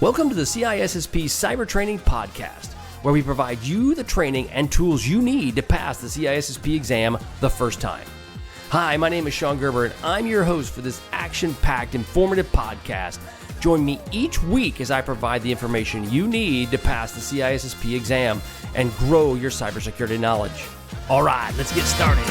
Welcome to the CISSP Cyber Training Podcast, where we provide you the training and tools you need to pass the CISSP exam the first time. Hi, my name is Sean Gerber, and I'm your host for this action-packed, informative podcast. Join me each week as I provide the information you need to pass the CISSP exam and grow your cybersecurity knowledge. All right, let's get started.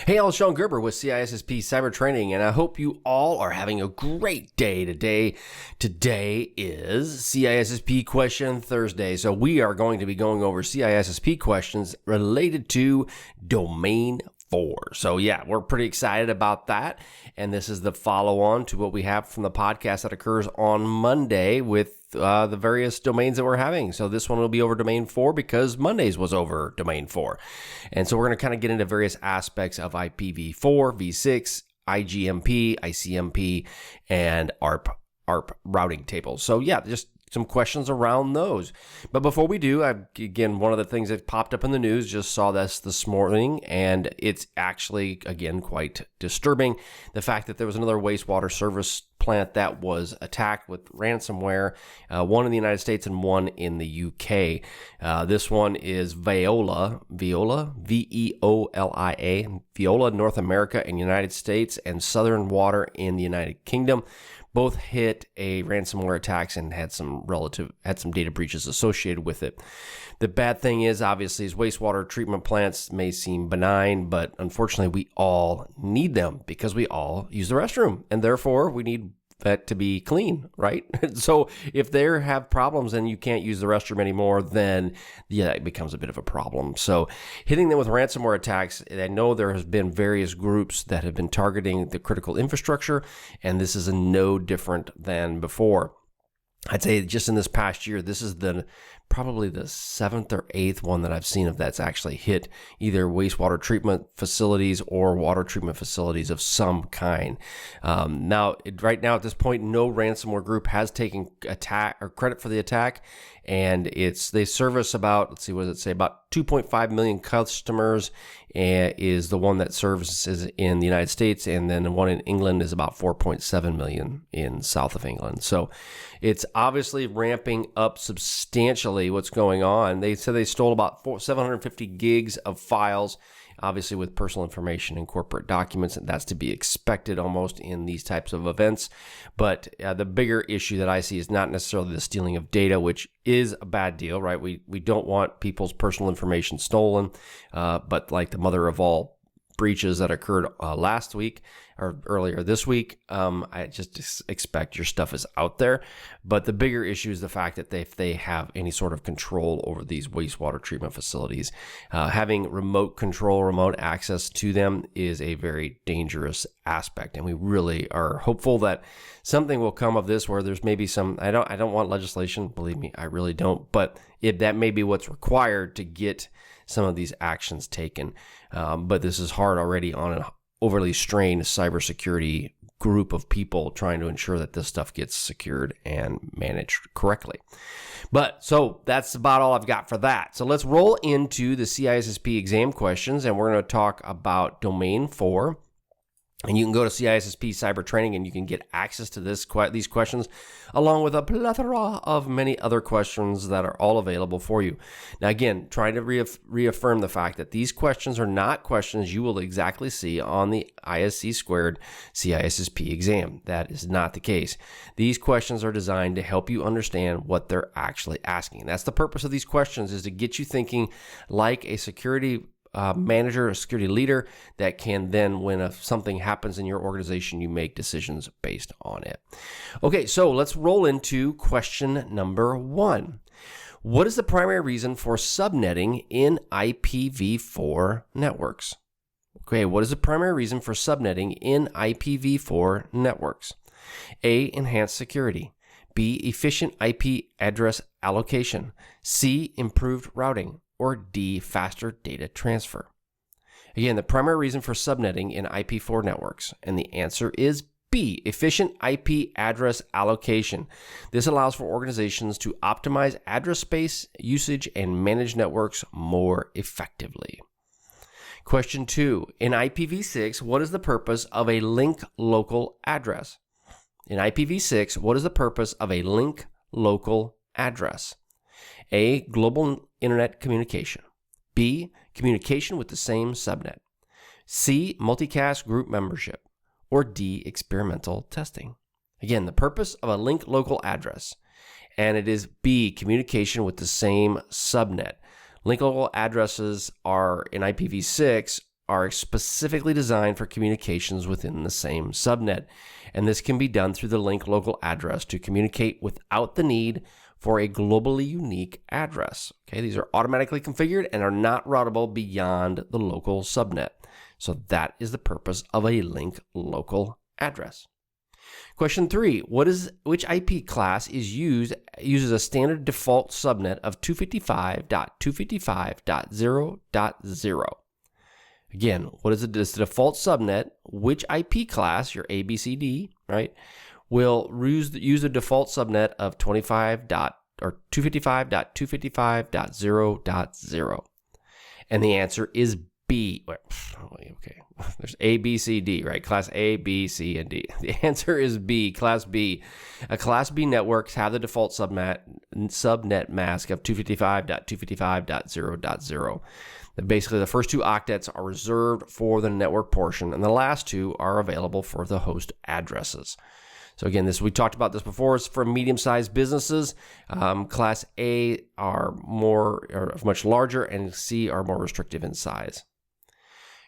Hey, I'm Sean Gerber with CISSP Cyber Training, and I hope you all are having a great day today. Today is CISSP Question Thursday, so we are going to be going over CISSP questions related to Domain 4. So yeah, we're pretty excited about that, and this is the follow-on to what we have from the podcast that occurs on Monday with the various domains that we're having. So this one will be over Domain 4 because Monday's was over Domain 4. And so we're going to kind of get into various aspects of IPv4, v6, IGMP, ICMP, and ARP routing tables. So yeah, just some questions around those. But before we do, again, one of the things that popped up in the news, just saw this morning, and it's actually, again, quite disturbing. The fact that there was another wastewater service plant that was attacked with ransomware, one in the United States and one in the UK. This one is Veolia, V-E-O-L-I-A, Veolia, North America and United States, and Southern Water in the United Kingdom. Both hit a ransomware attacks and had some data breaches associated with it. The bad thing is, obviously, is wastewater treatment plants may seem benign, but unfortunately, we all need them because we all use the restroom, and therefore we need that to be clean, right? So if they have problems and you can't use the restroom anymore, then yeah, it becomes a bit of a problem. So hitting them with ransomware attacks, I know there has been various groups that have been targeting the critical infrastructure, and this is no different than before. I'd say just in this past year, this is probably the 7th or 8th one that I've seen of that's actually hit either wastewater treatment facilities or water treatment facilities of some kind. Right now at this point, no ransomware group has taken attack or credit for the attack, and they service about, let's see, what does it say? About 2.5 million customers is the one that services in the United States, and then the one in England is about 4.7 million in south of England. So it's obviously ramping up substantially what's going on. They said they stole about 750 gigs of files, obviously with personal information and corporate documents, and that's to be expected almost in these types of events. But the bigger issue that I see is not necessarily the stealing of data, which is a bad deal, right? We don't want people's personal information stolen, but like the mother of all breaches that occurred last week or earlier this week, I just expect your stuff is out there. But the bigger issue is the fact that if they have any sort of control over these wastewater treatment facilities, having remote control, remote access to them is a very dangerous aspect. And we really are hopeful that something will come of this where there's maybe some, I don't want legislation, believe me, I really don't, but if that may be what's required to get some of these actions taken. But this is hard already on an overly strained cybersecurity group of people trying to ensure that this stuff gets secured and managed correctly. But so that's about all I've got for that. So let's roll into the CISSP exam questions, and we're going to talk about Domain 4. And you can go to CISSP Cyber Training and you can get access to these questions along with a plethora of many other questions that are all available for you. Now, again, trying to reaffirm the fact that these questions are not questions you will exactly see on the ISC squared CISSP exam. That is not the case. These questions are designed to help you understand what they're actually asking. And that's the purpose of these questions, is to get you thinking like a security manager, a security leader that can then, when something happens in your organization, you make decisions based on it. Okay, so let's roll into question number 1. What is the primary reason for subnetting in IPv4 networks? Okay, what is the primary reason for subnetting in IPv4 networks? A, enhanced security. B, efficient IP address allocation. C, improved routing. Or D, faster data transfer? Again, the primary reason for subnetting in IP4 networks, and the answer is B, efficient IP address allocation. This allows for organizations to optimize address space usage and manage networks more effectively. Question 2, in IPv6, what is the purpose of a link local address? in IPv6, what is the purpose of a link local address? A, global internet communication. B, communication with the same subnet. C, multicast group membership. Or D, experimental testing. Again, the purpose of a link local address. And it is B, communication with the same subnet. Link local addresses are in IPv6 are specifically designed for communications within the same subnet. And this can be done through the link local address to communicate without the need for a globally unique address. Okay, these are automatically configured and are not routable beyond the local subnet. So that is the purpose of a link local address. Question 3, which IP class uses a standard default subnet of 255.255.0.0? Again, what is this default subnet? Which IP class, your ABCD, right, will use the default subnet of 255.255.0.0? And the answer is B. Okay, there's A, B, C, D, right? Class A, B, C, and D. The answer is B, Class B. Class B networks have the default subnet mask of 255.255.0.0. Basically, the first two octets are reserved for the network portion, and the last two are available for the host addresses. So again, we talked about this before. It's for medium-sized businesses. Class A are much larger, and C are more restrictive in size.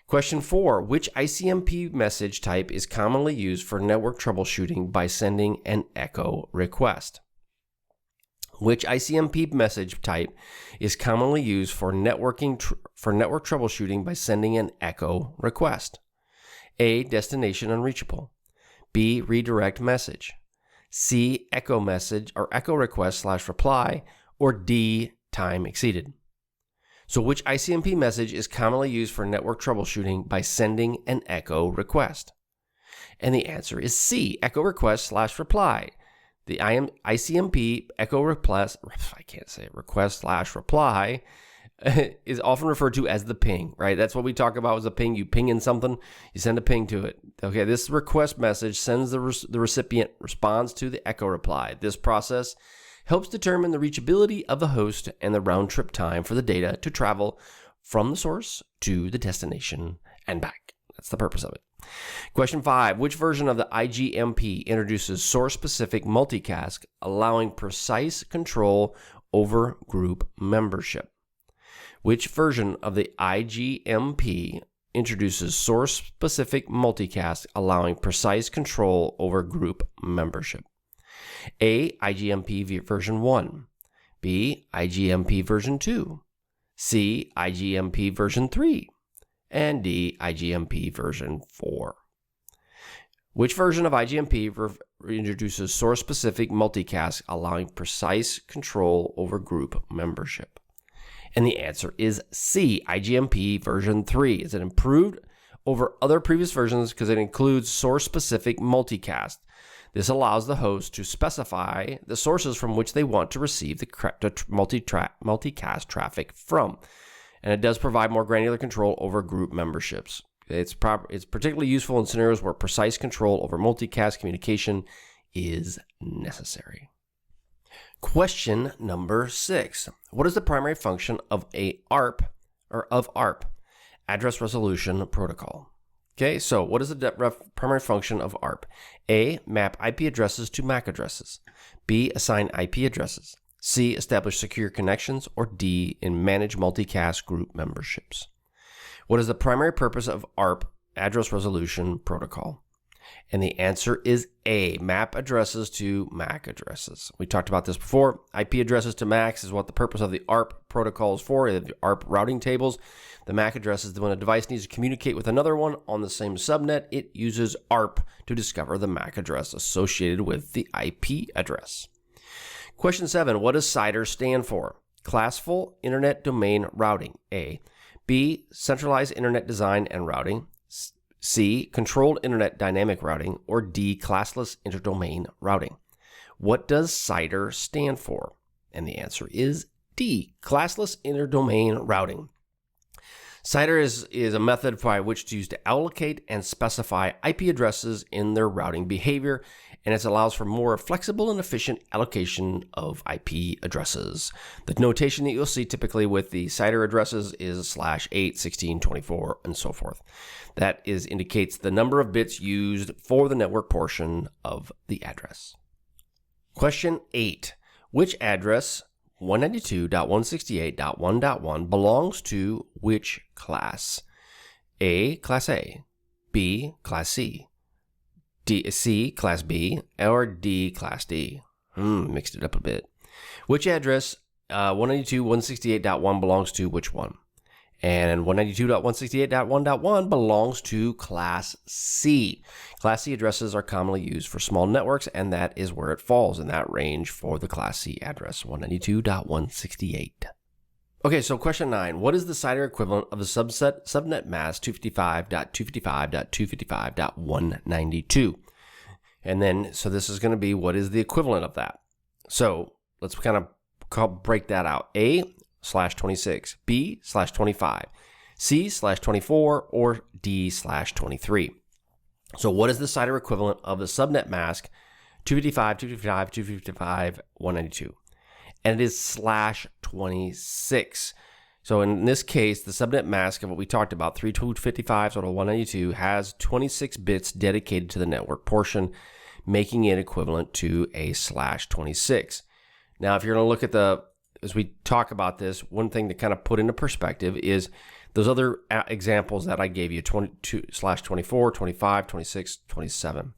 Question 4, which ICMP message type is commonly used for network troubleshooting by sending an echo request? Which ICMP message type is commonly used for network troubleshooting by sending an echo request? A, destination unreachable. B, redirect message. C, echo message or echo request / reply, or D, time exceeded. So which ICMP message is commonly used for network troubleshooting by sending an echo request? And the answer is C, echo request / reply. The ICMP echo request / reply is often referred to as the ping, right? That's what we talk about as a ping. You ping in something, you send a ping to it. Okay, this request message sends the recipient responds to the echo reply. This process helps determine the reachability of the host and the round trip time for the data to travel from the source to the destination and back. That's the purpose of it. Question 5, which version of the IGMP introduces source-specific multicast, allowing precise control over group membership? Which version of the IGMP introduces source-specific multicast, allowing precise control over group membership? A, IGMP version 1. B, IGMP version 2. C, IGMP version 3. And D, IGMP version 4. Which version of IGMP introduces source-specific multicast, allowing precise control over group membership? And the answer is C, IGMP version 3. Is it improved over other previous versions because it includes source-specific multicast? This allows the host to specify the sources from which they want to receive the multicast traffic from. And it does provide more granular control over group memberships. It's particularly useful in scenarios where precise control over multicast communication is necessary. Question number 6. What is the primary function of ARP, Address Resolution Protocol? Okay, so what is the primary function of ARP? A, map IP addresses to MAC addresses. B, assign IP addresses. C, establish secure connections. Or D, manage multicast group memberships. What is the primary purpose of ARP, Address Resolution Protocol? And the answer is A, map addresses to MAC addresses. We talked about this before. IP addresses to MACs is what the purpose of the ARP protocol is for. The ARP routing tables. The MAC address is when a device needs to communicate with another one on the same subnet. It uses ARP to discover the MAC address associated with the IP address. Question 7. What does CIDR stand for? Classful Internet Domain Routing, A. B, Centralized Internet Design and Routing. C, Controlled Internet Dynamic Routing. Or D, Classless Interdomain Routing. What does CIDR stand for? And the answer is D, Classless Interdomain Routing. CIDR is a method by which to use to allocate and specify IP addresses in their routing behavior, and it allows for more flexible and efficient allocation of IP addresses. The notation that you'll see typically with the CIDR addresses is /8, 16, 24, and so forth. That indicates the number of bits used for the network portion of the address. Question 8. Which address 192.168.1.1 belongs to which class? A, Class A, B, Class C, C, Class B, or D, Class D? Mixed it up a bit. Which address 192.168.1 belongs to which one? And 192.168.1.1 belongs to Class C. Class C addresses are commonly used for small networks, and that is where it falls in that range for the Class C address, 192.168. Okay, so question 9. What is the CIDR equivalent of the subnet mask 255.255.255.192? And then, so this is going to be, what is the equivalent of that? So let's kind of break that out. A/26, B/25, C/24, or D/23. So what is the CIDR equivalent of the subnet mask 255.255.255.192? And it is /26. So in this case, the subnet mask of what we talked about, 355 sort of 192, has 26 bits dedicated to the network portion, making it equivalent to a /26. Now, if you're going to look at as we talk about this, one thing to kind of put into perspective is those other examples that I gave you, 22/24, 25, 26, 27.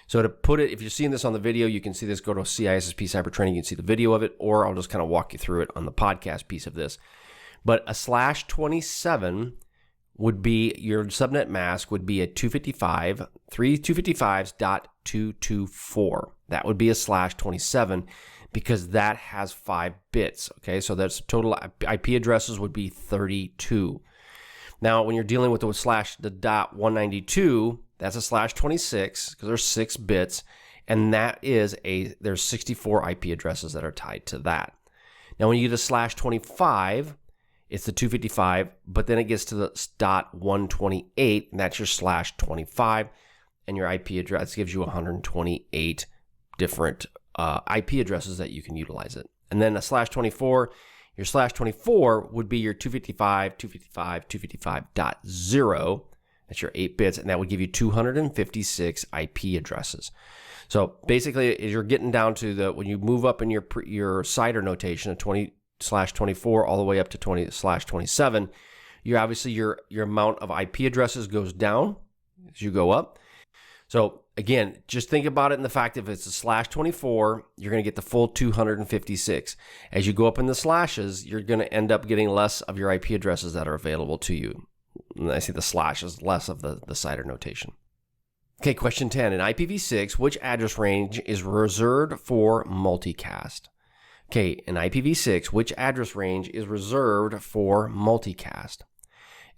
So to put it, if you're seeing this on the video, you can see this, go to CISSP Cyber Training, you can see the video of it, or I'll just kind of walk you through it on the podcast piece of this. But a /27 would be, your subnet mask would be a 255.224. That would be a /27 because that has 5 bits. Okay, so that's total IP addresses would be 32. Now, when you're dealing with the .192, that's a /26 because there's 6 bits, and that is there's 64 IP addresses that are tied to that. Now, when you get a /25, it's the 255, but then it gets to the .128, and that's your /25, and your IP address gives you 128 different IP addresses that you can utilize it. And then a /24, your /24 would be your 255.255.0. That's your 8 bits, and that would give you 256 IP addresses. So basically, as you're getting down to when you move up in your CIDR notation of 20/24 all the way up to 20/27, you're obviously your amount of IP addresses goes down as you go up. So again, just think about it in the fact if it's a /24, you're going to get the full 256. As you go up in the slashes, you're going to end up getting less of your IP addresses that are available to you. And I see the slash is less of the CIDR notation. Okay, question 10. In IPv6, which address range is reserved for multicast? Okay, in IPv6, which address range is reserved for multicast?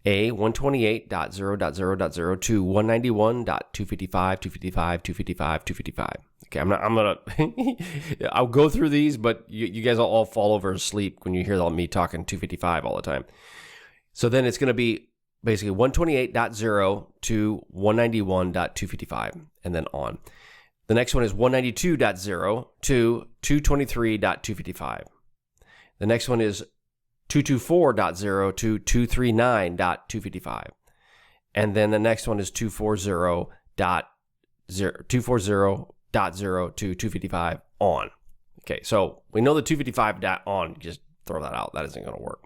A, 128.0.0.0 to 191.255.255.255.255. Okay, I'll go through these, but you guys will all fall over asleep when you hear me talking 255 all the time. So then it's going to be basically 128.0 to 191.255 and then on. The next one is 192.0 to 223.255. The next one is 224.0 to 239.255. And then the next one is 240.0 to 255 on. Okay, so we know the 255 on, just throw that out. That isn't going to work.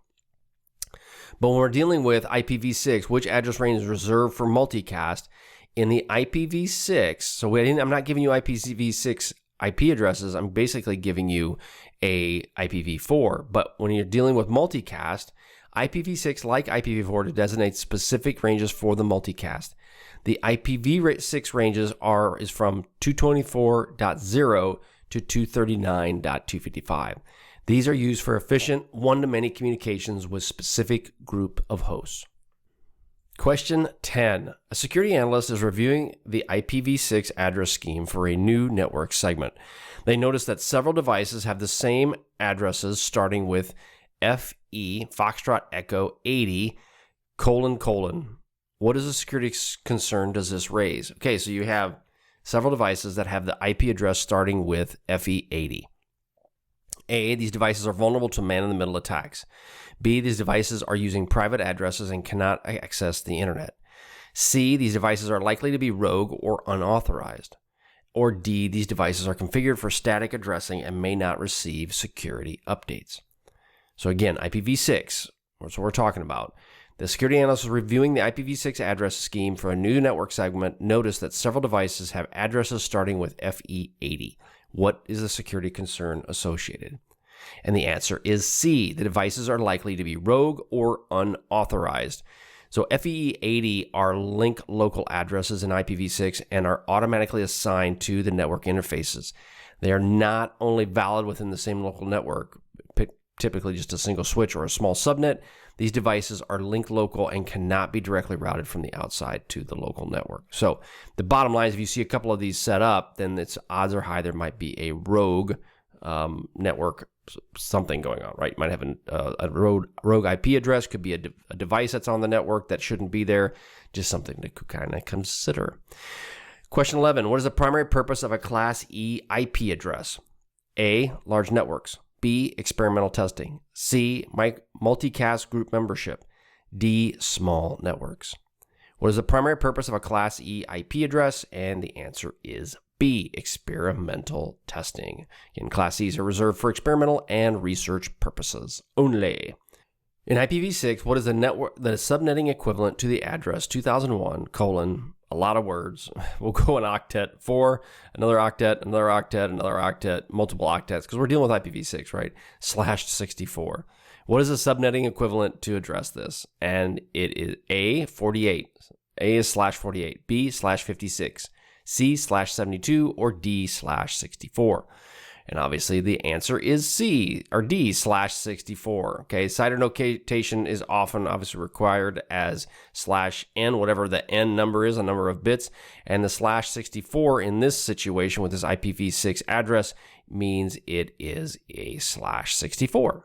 But when we're dealing with IPv6, which address range is reserved for multicast? In the IPv6, so I'm not giving you IPv6 IP addresses, I'm basically giving you a IPv4. But when you're dealing with multicast, IPv6, like IPv4, designates specific ranges for the multicast. The IPv6 ranges is from 224.0 to 239.255. These are used for efficient one-to-many communications with specific group of hosts. Question 10. A security analyst is reviewing the IPv6 address scheme for a new network segment. They notice that several devices have the same addresses starting with FE, Foxtrot Echo 80, : What is a security concern does this raise? Okay, so you have several devices that have the IP address starting with FE80. A, these devices are vulnerable to man-in-the-middle attacks. B, these devices are using private addresses and cannot access the internet. C, these devices are likely to be rogue or unauthorized. Or D, these devices are configured for static addressing and may not receive security updates. So again, IPv6, that's what we're talking about. The security analyst was reviewing the IPv6 address scheme for a new network segment. Noticed that several devices have addresses starting with FE80. What is the security concern associated? And the answer is C. The devices are likely to be rogue or unauthorized. So FE80 are link local addresses in IPv6 and are automatically assigned to the network interfaces. They are not only valid within the same local network, typically just a single switch or a small subnet. These devices are link local and cannot be directly routed from the outside to the local network. So the bottom line is if you see a couple of these set up, then it's odds are high there might be a rogue network something going on, right? You might have a rogue IP address, could be a device that's on the network that shouldn't be there, just something to kind of consider. Question 11, what is the primary purpose of a Class E IP address? A, large networks. B, experimental testing. C, multicast group membership. D, small networks. What is the primary purpose of a Class E IP address? And the answer is B, experimental testing. Again, Class E's are reserved for experimental and research purposes only. In IPv6, what is the subnetting equivalent to the address 2001, a lot of words, we'll go an octet, 4, another octet, another octet, another octet, multiple octets, because we're dealing with IPv6, right? /64. What is the subnetting equivalent to address this? And it is A, 48. A is /48, B, /56. C, /72, or D, /64. And obviously the answer is C, or D, /64. Okay, CIDR notation is often obviously required as /n, whatever the n number is, a number of bits. And the /64 in this situation with this IPv6 address means it is a /64.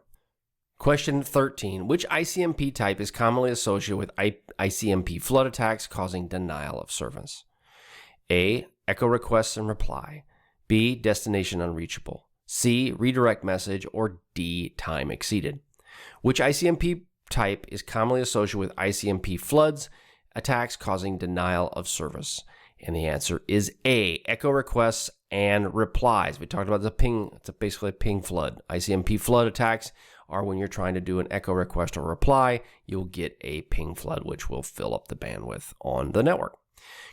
Question 13. Which ICMP type is commonly associated with ICMP flood attacks causing denial of service? A, echo requests and reply. B, destination unreachable. C, redirect message. Or D, time exceeded. Which ICMP type is commonly associated with ICMP floods attacks causing denial of service? And the answer is A, echo requests and replies. We talked about the ping. It's basically a ping flood. ICMP flood attacks are when you're trying to do an echo request or reply, you'll get a ping flood, which will fill up the bandwidth on the network.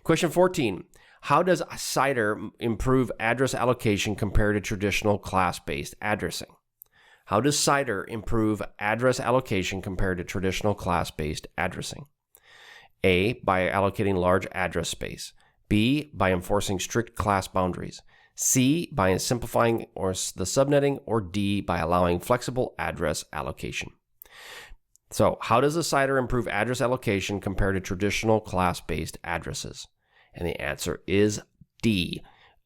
Question 14. How does CIDR improve address allocation compared to traditional class-based addressing? How does CIDR improve address allocation compared to traditional class-based addressing? A, by allocating large address space. B, by enforcing strict class boundaries. C, by simplifying the subnetting. Or D, by allowing flexible address allocation. So, how does the CIDR improve address allocation compared to traditional class-based addresses? And the answer is D,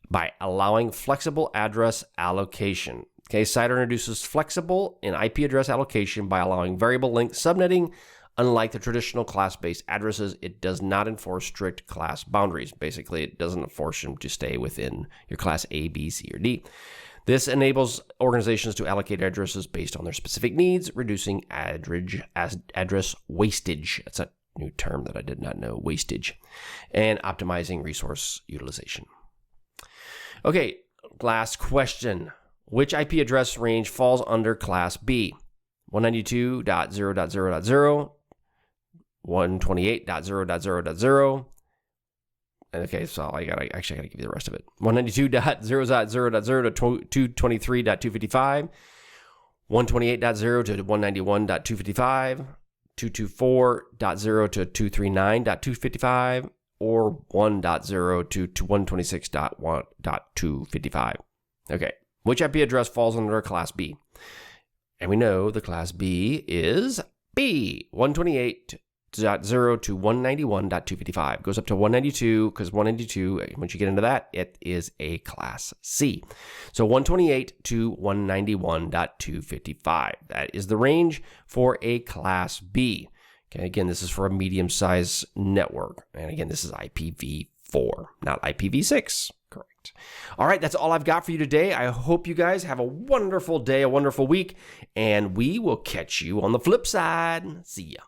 by allowing flexible address allocation. Okay, CIDR introduces flexible and IP address allocation by allowing variable length subnetting. Unlike the traditional class-based addresses, it does not enforce strict class boundaries. Basically, it doesn't force them to stay within your class A, B, C, or D. This enables organizations to allocate addresses based on their specific needs, reducing address wastage. That's a new term that I did not know, wastage, and optimizing resource utilization. Okay, last question. Which IP address range falls under Class B? 192.0.0.0, 128.0.0.0. Okay, so I gotta give you the rest of it. 192.0.0.0 to 223.255, 128.0 to 191.255, 224.0 to 239.255, or 1.0 to 126.1.255. Okay, which IP address falls under Class B? And we know the Class B is B, 128.0 to 191.255. Goes up to 192, because 192, once you get into that, it is a Class C. So 128 to 191.255. That is the range for a Class B. Okay, again, this is for a medium-sized network. And again, this is IPv4. IPv4, not IPv6. Correct. All right, that's all I've got for you today. I hope you guys have a wonderful day, a wonderful week, and we will catch you on the flip side. See ya.